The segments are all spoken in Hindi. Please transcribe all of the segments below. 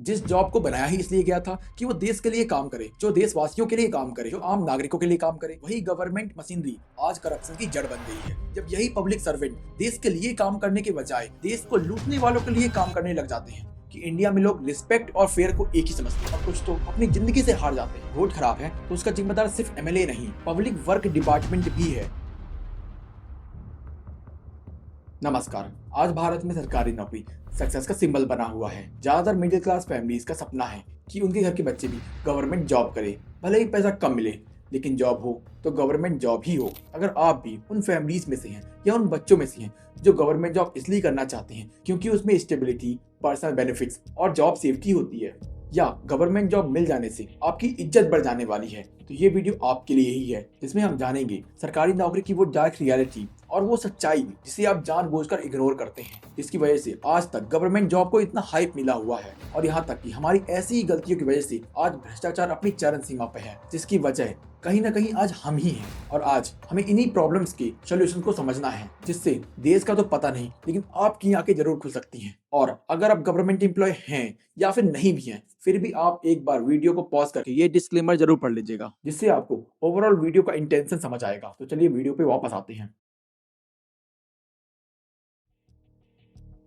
जिस जॉब को बनाया ही इसलिए गया था कि वो देश के लिए काम करे, जो देशवासियों के लिए काम करे, जो आम नागरिकों के लिए काम करे। वही गवर्नमेंट मशीनरी आज करप्शन की जड़ बन गई है। जब यही पब्लिक सर्वेंट देश के लिए काम करने के बजाय देश को लूटने वालों के लिए काम करने लग जाते हैं कि इंडिया में लोग रिस्पेक्ट और फेयर को एक ही समझते हैं और कुछ तो अपनी जिंदगी से हार जाते हैं। रोड खराब है तो उसका जिम्मेदार सिर्फ एमएलए नहीं, पब्लिक वर्क डिपार्टमेंट भी है। नमस्कार। आज भारत में सरकारी नौकरी सक्सेस का सिंबल बना हुआ है। ज्यादातर मिडिल क्लास फैमिलीज का सपना है कि उनके घर के बच्चे भी गवर्नमेंट जॉब करे, भले ही पैसा कम मिले, लेकिन जॉब हो तो गवर्नमेंट जॉब ही हो। अगर आप भी उन फैमिलीज में से हैं या उन बच्चों में से हैं जो गवर्नमेंट जॉब इसलिए करना चाहते हैं क्योंकि उसमें स्टेबिलिटी, पर्सनल बेनिफिट्स और जॉब सेफ्टी होती है, या गवर्नमेंट जॉब मिल जाने से आपकी इज्जत बढ़ जाने वाली है, तो ये वीडियो आपके लिए ही है, जिसमें हम जानेंगे सरकारी नौकरी की वो डार्क रियलिटी और वो सच्चाई जिसे आप जानबूझकर इग्नोर करते हैं, जिसकी वजह से आज तक गवर्नमेंट जॉब को इतना हाइप मिला हुआ है। और यहाँ तक कि हमारी ऐसी ही गलतियों की वजह से आज भ्रष्टाचार अपनी चरम सीमा पे है, जिसकी वजह कहीं ना कहीं आज हम ही हैं। और आज हमें इन्हीं प्रॉब्लम्स के सॉल्यूशन को समझना है, जिससे देश का तो पता नहीं लेकिन आपकी आंखें जरूर खुल सकती हैं। और अगर आप गवर्नमेंट एम्प्लॉय हैं या फिर नहीं भी हैं, फिर भी आप एक बार वीडियो को पॉज करके ये डिस्क्लेमर जरूर पढ़ लीजिएगा, जिससे आपको ओवरऑल वीडियो का इंटेंशन समझ आएगा। तो चलिए वीडियो पे वापस आते हैं।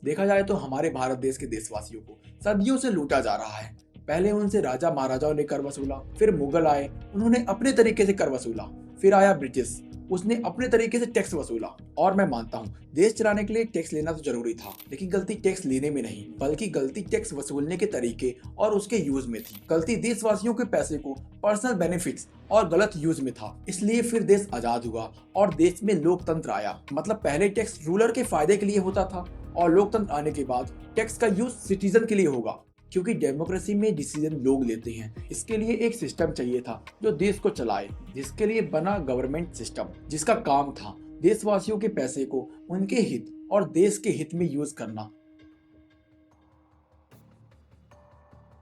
देखा जाए तो हमारे भारत देश के देशवासियों को सदियों से लूटा जा रहा है। पहले उनसे राजा महाराजाओं ने कर वसूला, फिर मुगल आए, उन्होंने अपने तरीके से कर वसूला, फिर आया ब्रिटिश, उसने अपने तरीके से टैक्स वसूला। और मैं मानता हूँ देश चलाने के लिए टैक्स लेना तो जरूरी था, लेकिन गलती टैक्स लेने में नहीं, बल्कि गलती टैक्स वसूलने के तरीके और उसके यूज में थी। गलती देशवासियों के पैसे को पर्सनल बेनिफिट्स और गलत यूज में था। इसलिए फिर देश आजाद हुआ और देश में लोकतंत्र आया। मतलब पहले टैक्स रूलर के फायदे के लिए होता था और लोकतंत्र आने के बाद टैक्स का यूज सिटीजन के लिए होगा, क्योंकि डेमोक्रेसी में डिसीजन लोग लेते हैं। इसके लिए एक सिस्टम चाहिए था जो देश को चलाए, जिसके लिए बना गवर्नमेंट सिस्टम, जिसका काम था देशवासियों के पैसे को उनके हित और देश के हित में यूज करना।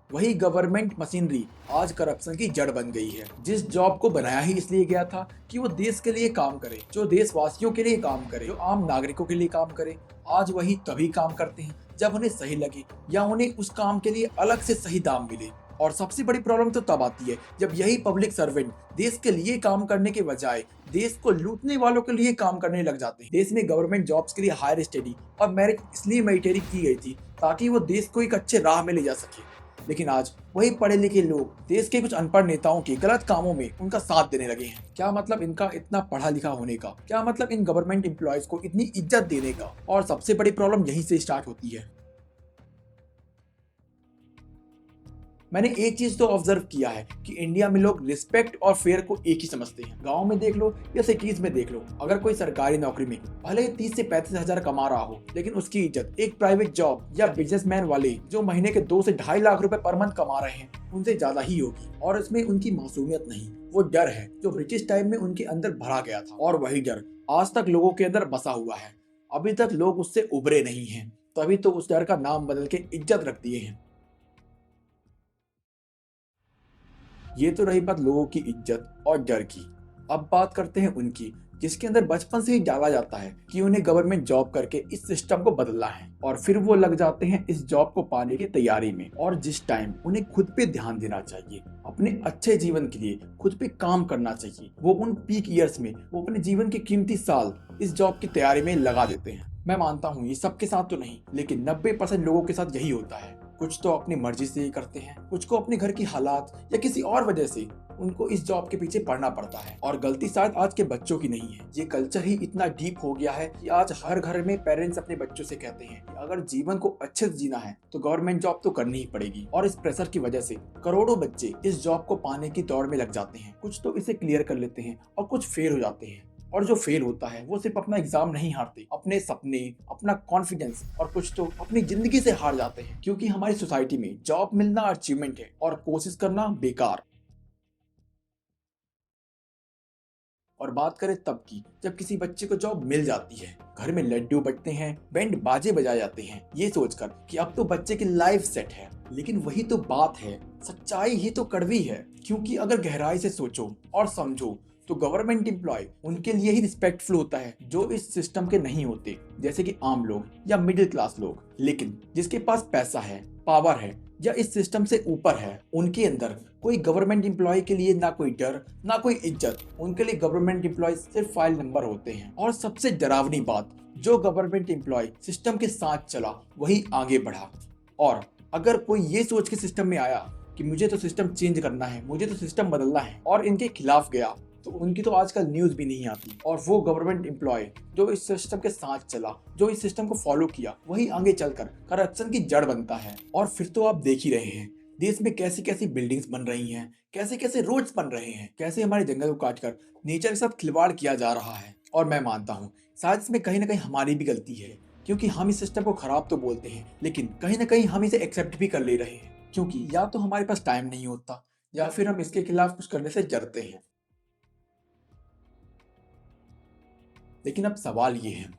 वही गवर्नमेंट मशीनरी आज करप्शन की जड़ बन गई है। जिस जॉब को बनाया ही इसलिए गया था कि वो देश के लिए काम करे, जो देशवासियों के लिए काम करे, जो आम नागरिकों के लिए काम करे, आज वही तभी काम करते हैं जब उन्हें सही लगे या उन्हें उस काम के लिए अलग से सही दाम मिले। और सबसे बड़ी प्रॉब्लम तो तब आती है जब यही पब्लिक सर्वेंट देश के लिए काम करने के बजाय देश को लूटने वालों के लिए काम करने लग जाते हैं। देश में गवर्नमेंट जॉब्स के लिए हायर स्टडी और मेरिट इसलिए मैंडेटरी की गई थी ताकि वो देश को एक अच्छे राह में ले जा सके, लेकिन आज वही पढ़े लिखे लोग देश के कुछ अनपढ़ नेताओं के गलत कामों में उनका साथ देने लगे हैं। क्या मतलब इनका इतना पढ़ा लिखा होने का? क्या मतलब इन गवर्नमेंट एम्प्लॉयज को इतनी इज्जत देने का? और सबसे बड़ी प्रॉब्लम यहीं से स्टार्ट होती है। मैंने एक चीज तो ऑब्जर्व किया है कि इंडिया में लोग रिस्पेक्ट और फेयर को एक ही समझते हैं। गांव में देख लो या सिटीज में देख लो, अगर कोई सरकारी नौकरी में भले ही 30 से 35 हजार कमा रहा हो, लेकिन उसकी इज्जत एक प्राइवेट जॉब या बिजनेसमैन वाले जो महीने के 2 से 2.5 लाख रुपए पर मंथ कमा रहे हैं उनसे ज्यादा ही होगी। और इसमें उनकी मासूमियत नहीं, वो डर है जो ब्रिटिश टाइम में उनके अंदर भरा गया था, और वही डर आज तक लोगों के अंदर बसा हुआ है। अभी तक लोग उससे उभरे नहीं हैं, तभी तो उस डर का नाम बदल के इज्जत रख दिए हैं। ये तो रही बात लोगों की इज्जत और डर की। अब बात करते हैं उनकी जिसके अंदर बचपन से ही डाला जाता है कि उन्हें गवर्नमेंट जॉब करके इस सिस्टम को बदलना है, और फिर वो लग जाते हैं इस जॉब को पाने की तैयारी में। और जिस टाइम उन्हें खुद पे ध्यान देना चाहिए, अपने अच्छे जीवन के लिए खुद पे काम करना चाहिए, वो उन पीक ईयर्स में वो अपने जीवन के कीमती साल इस जॉब की तैयारी में लगा देते हैं। मैं मानता हूँ ये सबके साथ तो नहीं, लेकिन 90% लोगों के साथ यही होता है। कुछ तो अपनी मर्जी से ही करते हैं, कुछ को अपने घर की हालात या किसी और वजह से उनको इस जॉब के पीछे पड़ना पड़ता है। और गलती शायद आज के बच्चों की नहीं है, ये कल्चर ही इतना डीप हो गया है कि आज हर घर में पेरेंट्स अपने बच्चों से कहते हैं कि अगर जीवन को अच्छे से जीना है तो गवर्नमेंट जॉब तो करनी ही पड़ेगी। और इस प्रेशर की वजह से करोड़ों बच्चे इस जॉब को पाने की दौड़ में लग जाते हैं। कुछ तो इसे क्लियर कर लेते हैं और कुछ फेल हो जाते हैं, और जो फेल होता है वो सिर्फ अपना एग्जाम नहीं हारते, अपने सपने, अपना कॉन्फिडेंस और कुछ तो अपनी जिंदगी से हार जाते हैं। क्योंकि हमारी सोसाइटी में जॉब मिलना अचीवमेंट है और कोशिश करना बेकार। और बात करें तब की जब किसी बच्चे को जॉब मिल जाती है, घर में लड्डू बटते हैं, बैंड बाजे बजाए जाते हैं, ये सोचकर कि अब तो बच्चे की लाइफ सेट है। लेकिन वही तो बात है, सच्चाई ही तो कड़वी है। क्योंकि अगर गहराई से सोचो और समझो तो गवर्नमेंट एम्प्लॉय उनके लिए ही रिस्पेक्टफुल होता है जो इस सिस्टम के नहीं होते, जैसे कि आम लोग या मिडिल क्लास लोग। लेकिन जिसके पास पैसा है, पावर है, या इस सिस्टम से ऊपर है। उनके अंदर कोई गवर्नमेंट एम्प्लॉय के लिए ना कोई डर, ना कोई इज्जत। उनके लिए गवर्नमेंट एम्प्लॉय सिर्फ फाइल नंबर होते हैं। और सबसे डरावनी बात, जो गवर्नमेंट एम्प्लॉय सिस्टम के साथ चला वही आगे बढ़ा। और अगर कोई ये सोच के सिस्टम में आया कि मुझे तो सिस्टम चेंज करना है, मुझे तो सिस्टम बदलना है, और इनके खिलाफ गया, तो उनकी तो आजकल न्यूज भी नहीं आती। और वो गवर्नमेंट एम्प्लॉय जो इस सिस्टम के साथ चला, जो इस सिस्टम को फॉलो किया, वही आगे चलकर करप्शन की जड़ बनता है। और फिर तो आप देख ही रहे हैं देश में कैसी कैसी बिल्डिंग्स बन रही हैं, कैसे कैसे रोड्स बन रहे हैं, कैसे हमारे जंगल को काटकर नेचर के साथ खिलवाड़ किया जा रहा है। और मैं मानता हूँ शायद इसमें कहीं ना कहीं हमारी भी गलती है, क्योंकि हम इस सिस्टम को खराब तो बोलते हैं, लेकिन कहीं ना कहीं हम इसे एक्सेप्ट भी कर ले रहे हैं, क्योंकि या तो हमारे पास टाइम नहीं होता, या फिर हम इसके खिलाफ कुछ करने से डरते हैं। लेकिन अब सवाल ये है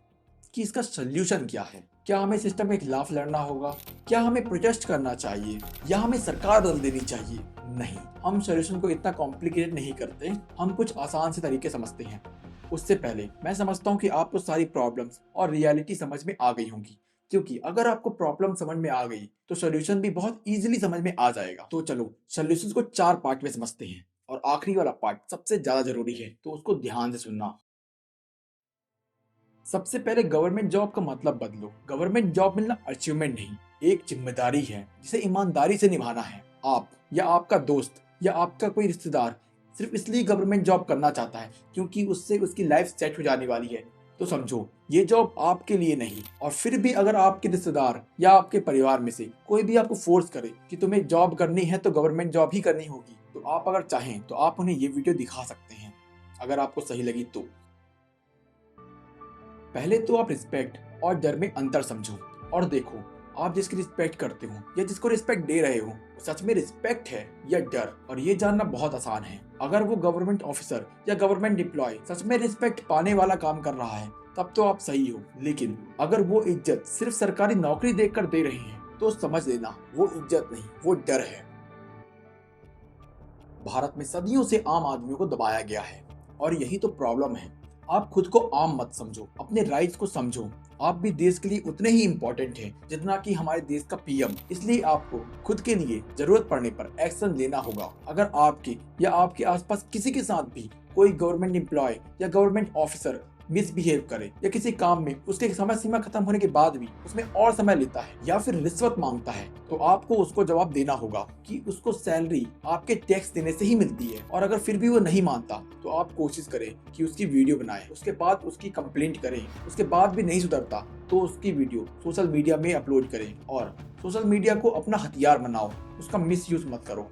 कि इसका सोल्यूशन क्या है। क्या हमें सिस्टम के खिलाफ लड़ना होगा? क्या हमें प्रोटेस्ट करना चाहिए? या हमें सरकार बदल देनी चाहिए? नहीं, हम सोल्यूशन को इतना कॉम्प्लिकेटेड नहीं करते, हम कुछ आसान से तरीके समझते हैं। उससे पहले मैं समझता हूँ कि आपको सारी प्रॉब्लम्स और रियलिटी समझ में आ गई होंगी, क्योंकि अगर आपको प्रॉब्लम समझ में आ गई तो सोल्यूशन भी बहुत इजीली समझ में आ जाएगा। तो चलो सोल्यूशन को 4 पार्ट में समझते हैं, और आखिरी वाला पार्ट सबसे ज्यादा जरूरी है, तो उसको ध्यान से सुनना। सबसे पहले गवर्नमेंट जॉब का मतलब बदलो। गवर्नमेंट जॉब मिलना अचीवमेंट नहीं, एक जिम्मेदारी है जिसे ईमानदारी से निभाना है। आप या आपका दोस्त या आपका कोई रिश्तेदार सिर्फ इसलिए गवर्नमेंट जॉब करना चाहता है क्योंकि उससे उसकी लाइफ सेट हो जाने वाली है, तो समझो ये जॉब आपके लिए नहीं। और फिर भी अगर आपके रिश्तेदार या आपके परिवार में से कोई भी आपको फोर्स करे कि तुम्हें जॉब करनी है तो गवर्नमेंट जॉब ही करनी होगी, तो आप अगर चाहें तो आप उन्हें ये वीडियो दिखा सकते हैं, अगर आपको सही लगी तो। पहले तो आप रिस्पेक्ट और डर में अंतर समझो और देखो, आप जिसकी रिस्पेक्ट करते हो या जिसको रिस्पेक्ट दे रहे हो, सच में रिस्पेक्ट है या डर। और ये जानना बहुत आसान है। अगर वो गवर्नमेंट ऑफिसर या गवर्नमेंट एम्प्लॉय सच में रिस्पेक्ट पाने वाला काम कर रहा है, तब तो आप सही हो। लेकिन अगर वो इज्जत सिर्फ सरकारी नौकरी देखकर दे रहे हैं, तो समझ लेना वो इज्जत नहीं, वो डर है। भारत में सदियों से आम आदमियों को दबाया गया है, और यही तो प्रॉब्लम है। आप खुद को आम मत समझो, अपने राइट्स को समझो। आप भी देश के लिए उतने ही इम्पोर्टेंट हैं जितना कि हमारे देश का पीएम। इसलिए आपको खुद के लिए जरूरत पड़ने पर एक्शन लेना होगा। अगर आपके या आपके आसपास किसी के साथ भी कोई गवर्नमेंट एम्प्लॉय या गवर्नमेंट ऑफिसर मिसबिहेव करे या किसी काम में उसके समय सीमा खत्म होने के बाद भी उसमें और समय लेता है या फिर रिश्वत मांगता है, तो आपको उसको जवाब देना होगा कि उसको सैलरी आपके टैक्स देने से ही मिलती है। और अगर फिर भी वो नहीं मानता, तो आप कोशिश करें कि उसकी वीडियो बनाएं, उसके बाद उसकी कंप्लेंट करें। उसके बाद भी नहीं सुधरता तो उसकी वीडियो सोशल मीडिया में अपलोड करें, और सोशल मीडिया को अपना हथियार बनाओ, उसका मिसयूज मत करो।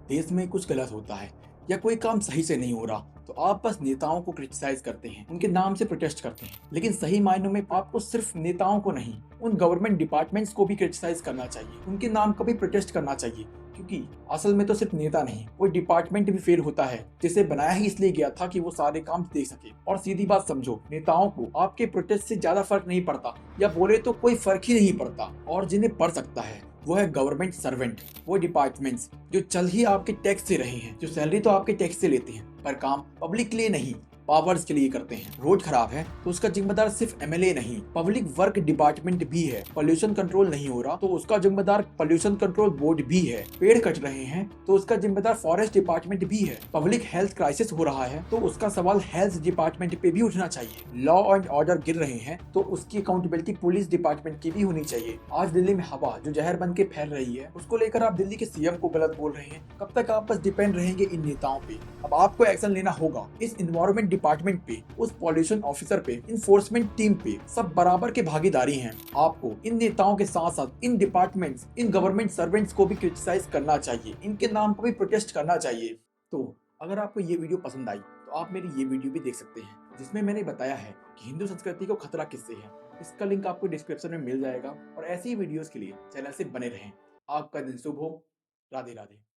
देश में कुछ गलत होता है या कोई काम सही से नहीं हो रहा, तो आप बस नेताओं को क्रिटिसाइज करते हैं, उनके नाम से प्रोटेस्ट करते हैं। लेकिन सही मायनों में आपको सिर्फ नेताओं को नहीं, उन गवर्नमेंट डिपार्टमेंट्स को भी क्रिटिसाइज करना चाहिए, उनके नाम का भी प्रोटेस्ट करना चाहिए। क्योंकि असल में तो सिर्फ नेता नहीं, वो डिपार्टमेंट भी फेल होता है, जिसे बनाया ही इसलिए गया था कि वो सारे काम देख सके। और सीधी बात समझो, नेताओं को आपके प्रोटेस्ट से ज्यादा फर्क नहीं पड़ता, या बोले तो कोई फर्क ही नहीं पड़ता। और जिन्हें पड़ सकता है वो है गवर्नमेंट सर्वेंट, वो डिपार्टमेंट्स जो चल ही आपके टैक्स से रहे हैं, जो सैलरी तो आपके टैक्स से लेते हैं, पर काम पब्लिक के लिए नहीं, पावर्स के लिए करते हैं। रोड खराब है तो उसका जिम्मेदार सिर्फ एमएलए नहीं, पब्लिक वर्क डिपार्टमेंट भी है। पोल्यूशन कंट्रोल नहीं हो रहा तो उसका जिम्मेदार पोल्यूशन कंट्रोल बोर्ड भी है। पेड़ कट रहे हैं तो उसका जिम्मेदार फॉरेस्ट डिपार्टमेंट भी है। पब्लिक हेल्थ क्राइसिस हो रहा है तो उसका सवाल हेल्थ डिपार्टमेंट पे भी उठना चाहिए। लॉ एंड ऑर्डर गिर रहे हैं तो उसकी अकाउंटेबिलिटी पुलिस डिपार्टमेंट की भी होनी चाहिए। आज दिल्ली में हवा जो जहर बन के फैल रही है, उसको लेकर आप दिल्ली के सीएम को गलत बोल रहे हैं। कब तक आप बस डिपेंड रहेंगे इन नेताओं पे? अब आपको एक्शन लेना होगा। इस इन्वायरमेंट डिपार्टमेंट पे, उस पॉल्यूशन ऑफिसर पे, इन्फोर्समेंट टीम पे, सब बराबर के भागीदारी हैं। आपको इन नेताओं के साथ साथ इन डिपार्टमेंट्स, इन गवर्नमेंट सर्वेंट्स को भी क्रिटिसाइज करना चाहिए, इनके नाम को भी प्रोटेस्ट करना चाहिए। तो अगर आपको ये वीडियो पसंद आई तो आप मेरी ये वीडियो भी देख सकते हैं, जिसमें मैंने बताया है कि हिंदू संस्कृति को खतरा किससे है। इसका लिंक आपको डिस्क्रिप्शन में मिल जाएगा। और ऐसी ही वीडियोस के लिए चैनल से बने रहें। आपका दिन शुभ हो। राधे राधे।